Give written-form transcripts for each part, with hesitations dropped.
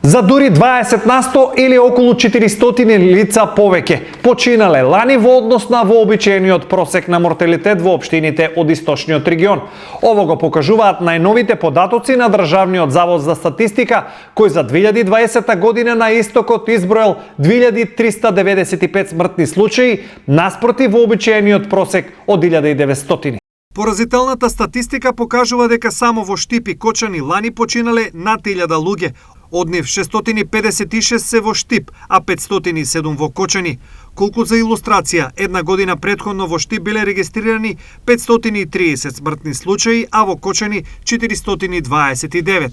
За дури 20% или околу 400 лица повеќе починале лани во однос на вообичаениот просек на морталитет во општините од источниот регион. Ово го покажуваат најновите податоци на Државниот завод за статистика, кој за 2020 година на истокот изброел 2395 смртни случаи, наспроти вообичаениот просек од 1900. Поразителната статистика покажува дека само во Штип и Кочани лани починале над 1000 луѓе. Од нив 656 се во Штип, а 507 во Кочани. Колку за илустрација, една година претходно во Штип биле регистрирани 530 смртни случаи, а во Кочани 429.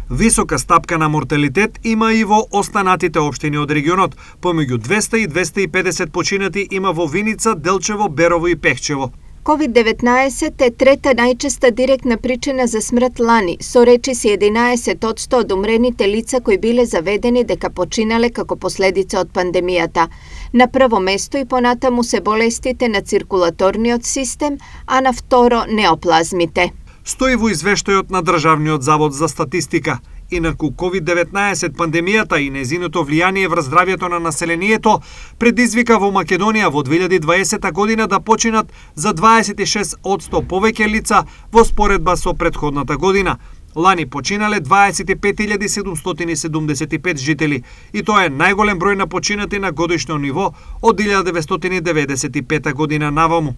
Висока стапка на морталитет има и во останатите општини од регионот. Помеѓу 200 и 250 починати има во Виница, Делчево, Берово и Пехчево. COVID-19 е трета најчеста директна причина за смрт лани, со речиси 11% од умрените лица кои биле заведени дека починале како последица од пандемијата. На прво место и понатаму се болестите на циркулаторниот систем, а на второ неоплазмите. Стои во извештајот на Државниот завод за статистика. Инаку COVID-19 пандемијата и незиното влијание врз здравјето на населението предизвика во Македонија во 2020 година да починат за 26% повеќе лица во споредба со претходната година. Лани починале 25.775 жители и тоа е најголем број на починати на годишно ниво од 1995 година наваму.